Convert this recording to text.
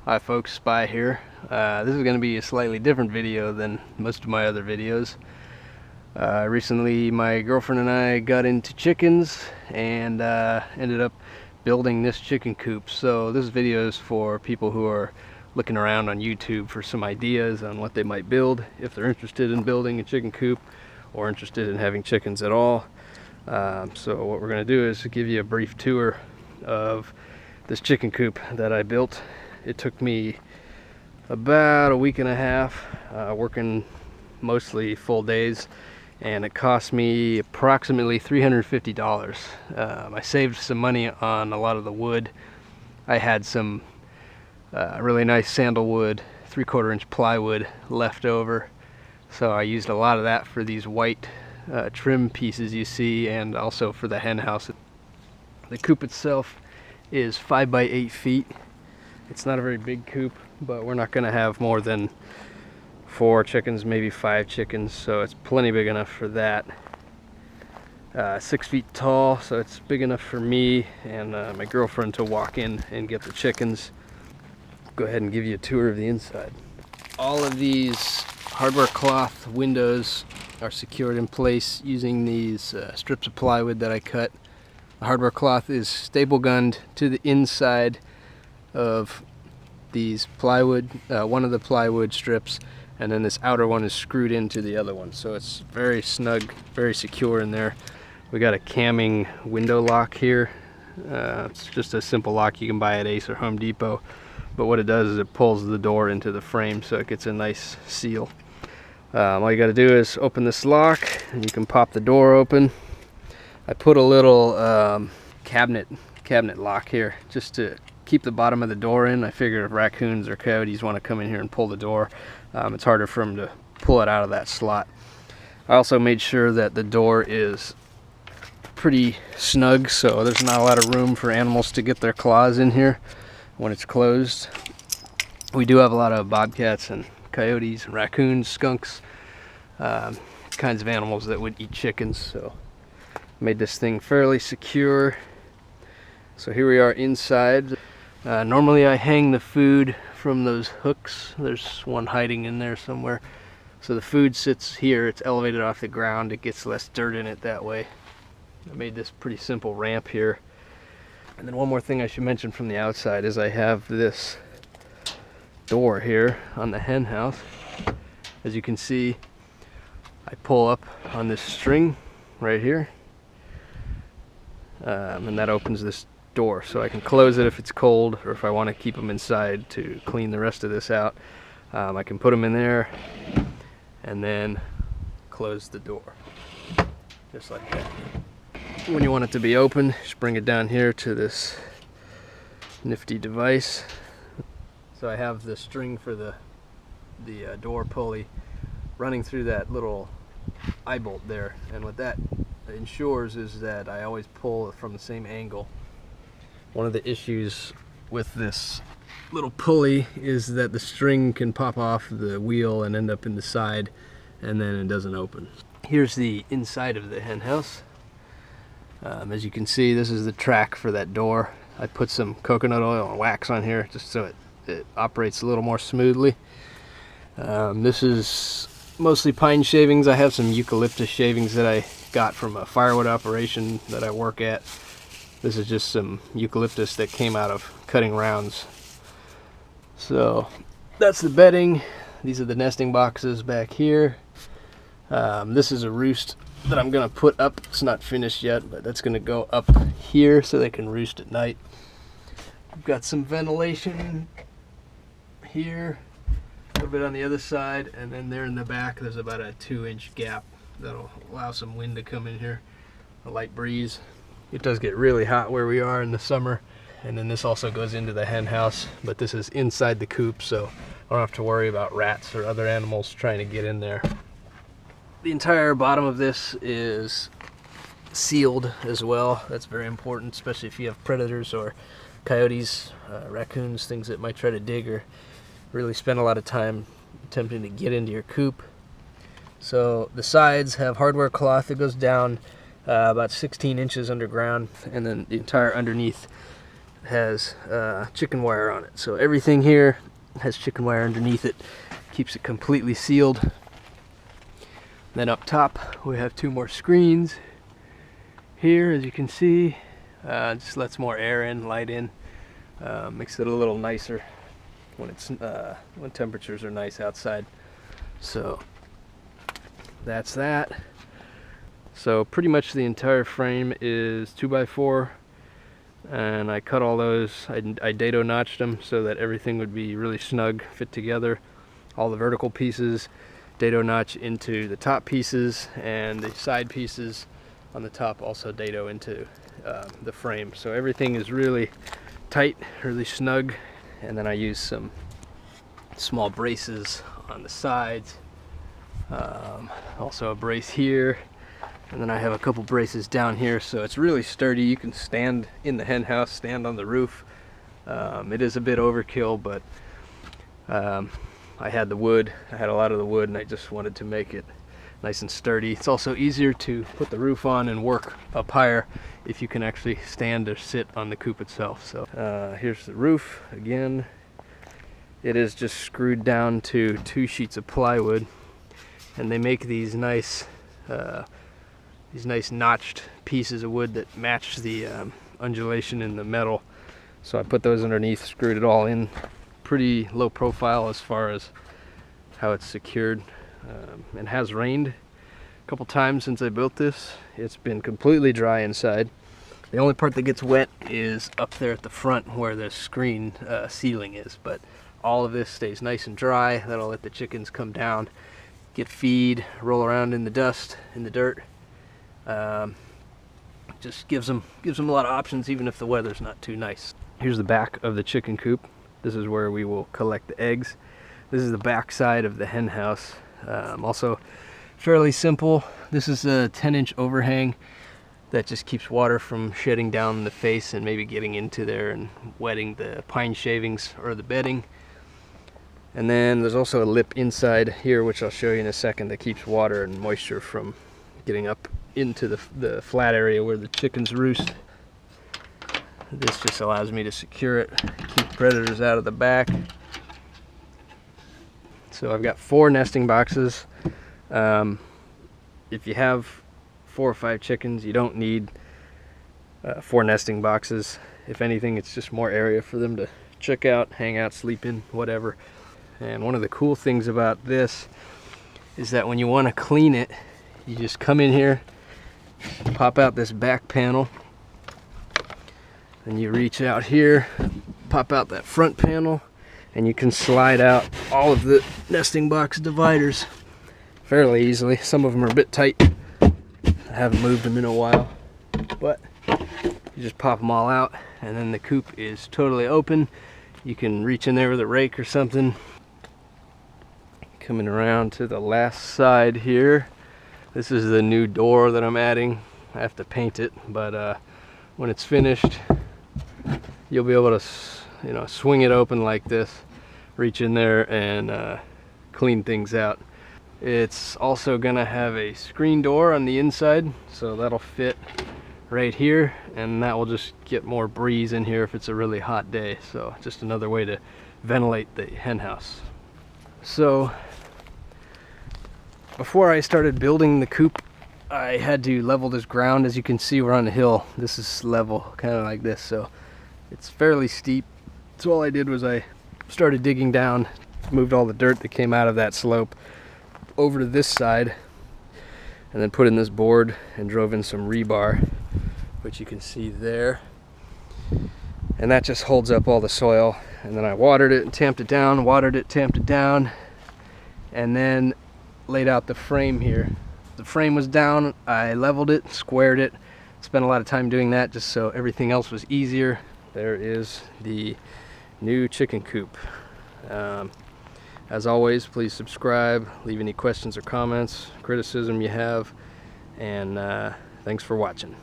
Hi folks, Spy here. This is going to be a slightly different video than most of my other videos. Recently my girlfriend and I got into chickens and ended up building this chicken coop. So this video is for people who are looking around on YouTube for some ideas on what they might build if they're interested in building a chicken coop or interested in having chickens at all. So what we're going to do is give you a brief tour of this chicken coop that I built. It took me about a week and a half, working mostly full days, and it cost me approximately $350. I saved some money on a lot of the wood. I had some really nice sandalwood 3/4 inch plywood left over, so I used a lot of that for these white trim pieces you see, and also for the hen house. The coop itself is 5 by 8 feet. It's not a very big coop, but we're not going to have more than 4 chickens, maybe 5 chickens, so it's plenty big enough for that. 6 feet tall, so it's big enough for me and my girlfriend to walk in and get the chickens. Go ahead and give you a tour of the inside. All of these hardware cloth windows are secured in place using these strips of plywood that I cut. The hardware cloth is staple gunned to the inside of these plywood, one of the plywood strips, and then this outer one is screwed into the other one, so it's very snug, very secure in there. We got a camming window lock here. It's just a simple lock you can buy at Ace or Home Depot, but what it does is it pulls the door into the frame so it gets a nice seal. All you got to do is open this lock and you can pop the door open. I put a little cabinet lock here just to keep the bottom of the door in. I figured if raccoons or coyotes want to come in here and pull the door, it's harder for them to pull it out of that slot. I also made sure that the door is pretty snug, so there's not a lot of room for animals to get their claws in here when it's closed. We do have a lot of bobcats and coyotes and raccoons, skunks, kinds of animals that would eat chickens, so made this thing fairly secure. So here we are inside. Normally I hang the food from those hooks. There's one hiding in there somewhere. So the food sits here, it's elevated off the ground, it gets less dirt in it that way. I made this pretty simple ramp here. And then one more thing I should mention from the outside is I have this door here on the hen house. As you can see, I pull up on this string right here, and that opens this door, so I can close it if it's cold, or if I want to keep them inside to clean the rest of this out. I can put them in there and then close the door just like that. When you want it to be open, just bring it down here to this nifty device. So I have the string for the door pulley running through that little eye bolt there, and what that ensures is that I always pull from the same angle. One of the issues with this little pulley is that the string can pop off the wheel and end up in the side, and then it doesn't open. Here's the inside of the hen house. As you can see, this is the track for that door. I put some coconut oil and wax on here just so it operates a little more smoothly. This is mostly pine shavings. I have some eucalyptus shavings that I got from a firewood operation that I work at. This is just some eucalyptus that came out of cutting rounds. So that's the bedding. These are the nesting boxes back here. This is a roost that I'm gonna put up. It's not finished yet, but that's gonna go up here so they can roost at night. I've got some ventilation here, a little bit on the other side, and then there in the back there's about a 2-inch gap that'll allow some wind to come in here, a light breeze. It does get really hot where we are in the summer, and then this also goes into the hen house, but this is inside the coop, so I don't have to worry about rats or other animals trying to get in there. The entire bottom of this is sealed as well. That's very important, especially if you have predators or coyotes, raccoons, things that might try to dig or really spend a lot of time attempting to get into your coop. So the sides have hardware cloth that goes down about 16 inches underground, and then the entire underneath has chicken wire on it. So everything here has chicken wire underneath it, keeps it completely sealed. Then up top we have 2 more screens here, as you can see. Just lets more air in, light in, makes it a little nicer when it's when temperatures are nice outside. So that's that. So pretty much the entire frame is 2x4, and I cut all those. I dado notched them so that everything would be really snug, fit together. All the vertical pieces dado notch into the top pieces, and the side pieces on the top also dado into the frame. So everything is really tight, really snug. And then I use some small braces on the sides, also a brace here, and then I have a couple braces down here, so it's really sturdy. You can stand in the hen house, stand on the roof. It is a bit overkill, but I had the wood, I had a lot of the wood, and I just wanted to make it nice and sturdy. It's also easier to put the roof on and work up higher if you can actually stand or sit on the coop itself. So here's the roof again. It is just screwed down to 2 sheets of plywood, and they make these nice notched pieces of wood that match the undulation in the metal. So I put those underneath, screwed it all in. Pretty low profile as far as how it's secured. It has rained a couple times since I built this. It's been completely dry inside. The only part that gets wet is up there at the front where the screen ceiling is, but all of this stays nice and dry. That'll let the chickens come down, get feed, roll around in the dust, in the dirt. Just gives them a lot of options, even if the weather's not too nice. Here's the back of the chicken coop. This is where we will collect the eggs. This is the back side of the hen house. Also fairly simple. This is a 10-inch overhang that just keeps water from shedding down the face and maybe getting into there and wetting the pine shavings or the bedding. And then there's also a lip inside here, which I'll show you in a second, that keeps water and moisture from getting up into the flat area where the chickens roost. This just allows me to secure it, keep predators out of the back. So I've got 4 nesting boxes. If you have 4 or 5 chickens, you don't need 4 nesting boxes. If anything, it's just more area for them to check out, hang out, sleep in, whatever. And one of the cool things about this is that when you want to clean it, you just come in here, pop out this back panel, and you reach out here, pop out that front panel, and you can slide out all of the nesting box dividers fairly easily. Some of them are a bit tight. I haven't moved them in a while, but you just pop them all out, and then the coop is totally open. You can reach in there with a rake or something. Coming around to the last side here, this is the new door that I'm adding. I have to paint it, but when it's finished, you'll be able to, swing it open like this, reach in there and clean things out. It's also gonna have a screen door on the inside, so that'll fit right here, and that will just get more breeze in here if it's a really hot day. So just another way to ventilate the hen house. So before I started building the coop, I had to level this ground. As you can see, we're on a hill. This is level, kind of like this, so it's fairly steep. So all I did was I started digging down, moved all the dirt that came out of that slope over to this side, and then put in this board and drove in some rebar, which you can see there. And that just holds up all the soil. And then I watered it and tamped it down, watered it, tamped it down, and then laid out the frame here. The frame was down, I leveled it, squared it, spent a lot of time doing that just so everything else was easier. There is the new chicken coop. As always, please subscribe, leave any questions or comments, criticism you have, and thanks for watching.